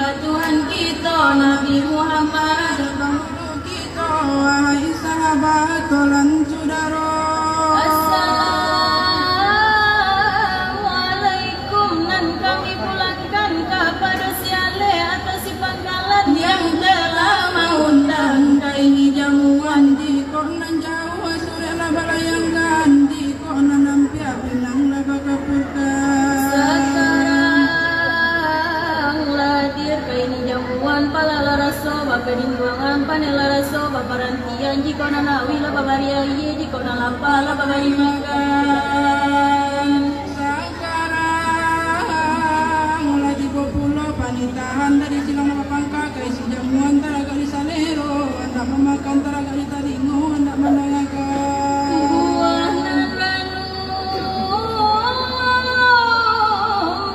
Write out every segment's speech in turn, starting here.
Tuhan kita Nabi Muhammad, serta kita wahai sahabat tolan saudara. Assalamualaikum, nan kami pulangkan kepada siale atas si pangkalan yang telah mengundang Kaini jamuan di konan Jawa surela balayangkan di konan nampia pinang laga kapurka. Sekarang ladir kaini jamuan pala laraso bapeningguangan panela raso baparantian jika nanawi la babaria iye jika nalapa la babari makan. Sekarang lagi populo panitahan dari silang mapangka kaisi jamuan taraga di salero anda memakan taraga di talingo anda menangakan Buah nan ranu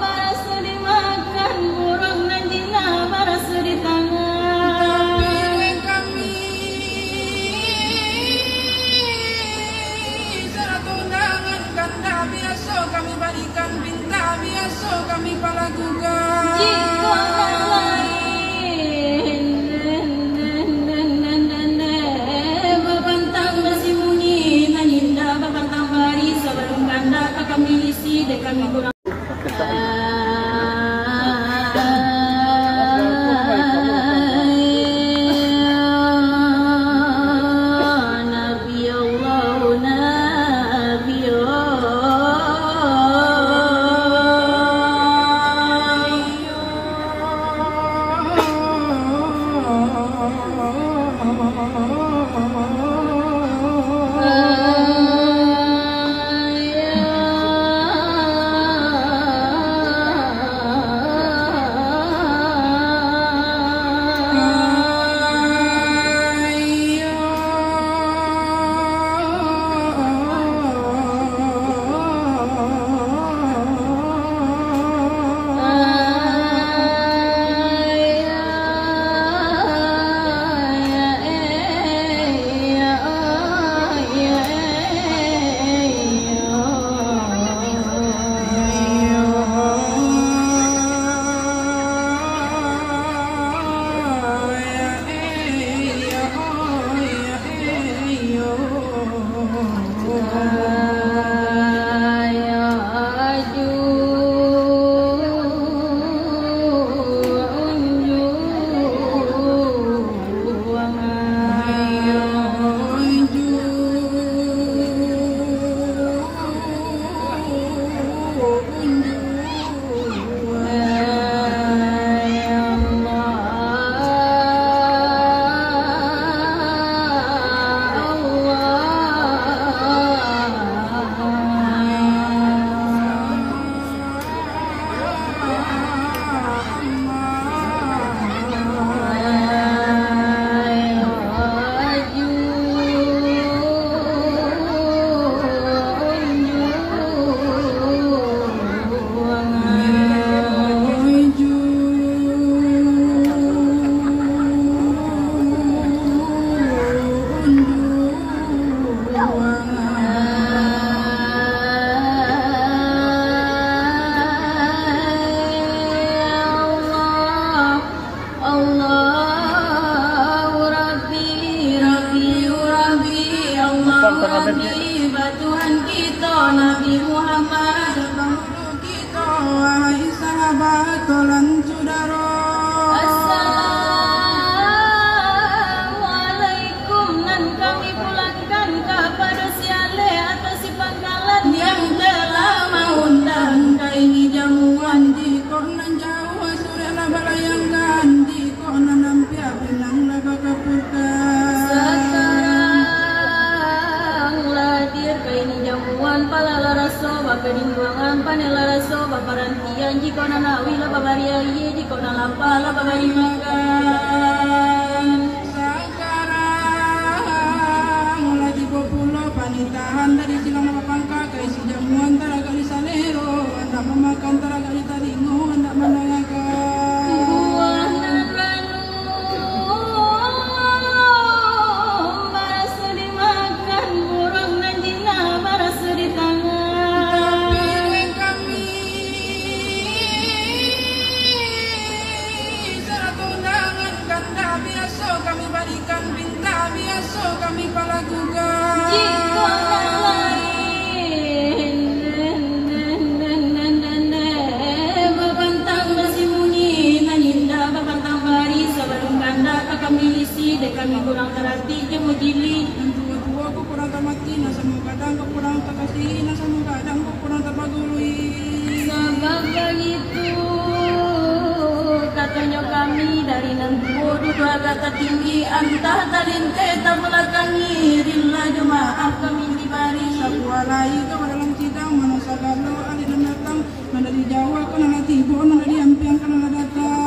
barasu dimakan, burung nan jina barasu di tangan. tapi kami syarat undangan ganda biasa kami balikan pinta biasa kami pala gugat. Jika lain babantang masih munyi naninda babantang bari sabarung ganda kami isi de kami kurang Nabi Allah Nabi Tuhan kita Nabi Muhammad, serta kita wahai sahabat tolan saudara. Assalamualaikum, nan kami pulangkan kepada siale atas si pangkalan yang telah mengundang Kaini jamuan di konan Jawa surela balayangkan di konan nampia pinang laga kapurka. Sekarang ladir kaini jamuan pala laraso bapeningguangan panela raso baparantian jika nanawi la babaria iye jika nalapa la babari makan. Sekarang lagi populo panitahan dari silang mapangka kaisi jamuan taraga di salero anda memakan taraga di talingo anda menangakan Buah nan ranu barasu dimakan, burung nan jina barasu di tangan. tapi kami ikan pinta biasa kami palagukan. Jika lain babantang masih munyi naninda babantang bari sebelum kanda kami isi dek kami kurang terhati jemu jili. Tua ku kurang tamati nasa mo kadang ku kurang takasih nasa mo kadang ku kurang tapagului. Sebab begitu katanya kami dari nantuo dua kata tinggi antah talinte tak melakangi rilla jemaah kami dibari. Sakualai ka dalam sidang mana sagalo ali dan datang mana di Jawa kana na tibo mana di ampiang kana na datang.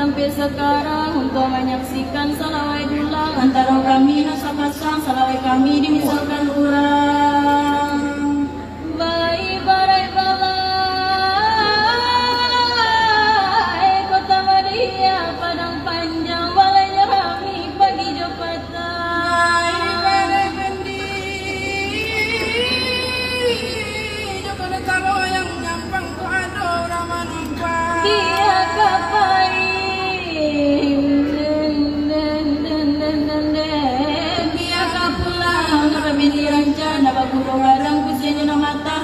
Sampai sekarang untuk menyaksikan salawai dulang antara kami nasa pasang salawai kami dimisalkan urang. Baik barai balai kota Maria padang panjang balainya kami pagi jopatan. Barai bendi joko de talo yang nyampang ku ado rama numpang. Dia kapai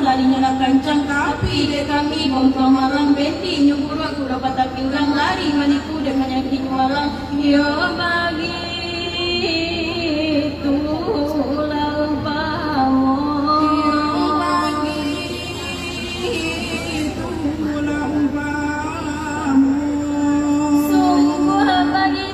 larinya nak kancang tapi dek kami bongkong malang bendi nyukur aku dapat tak pinggang lari maniku dek menyakiti malang yo bagi tulang pamo Yo bagi tulang pamo sungguh bagi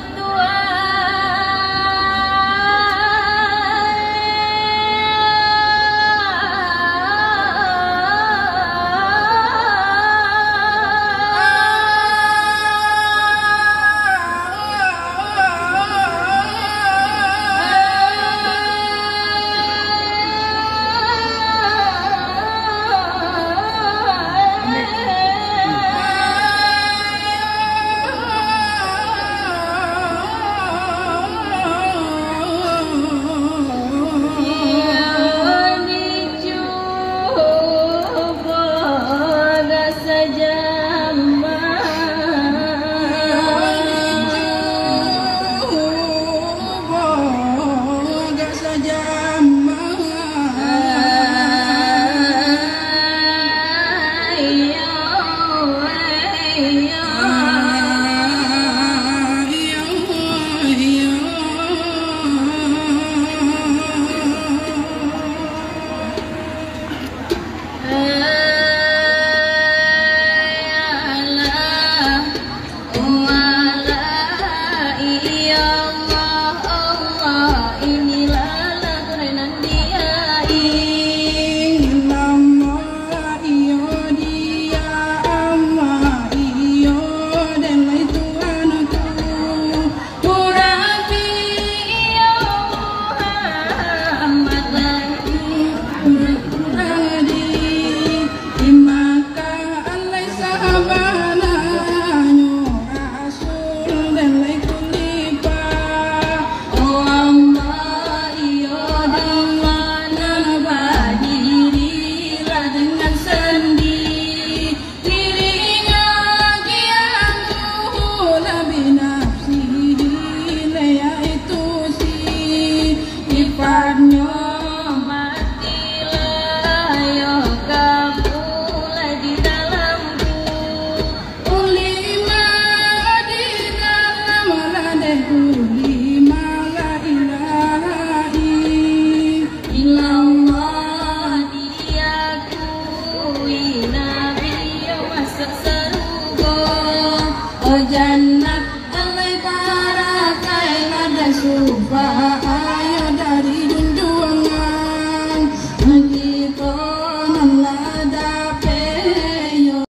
Jannat alai para kaila dan subah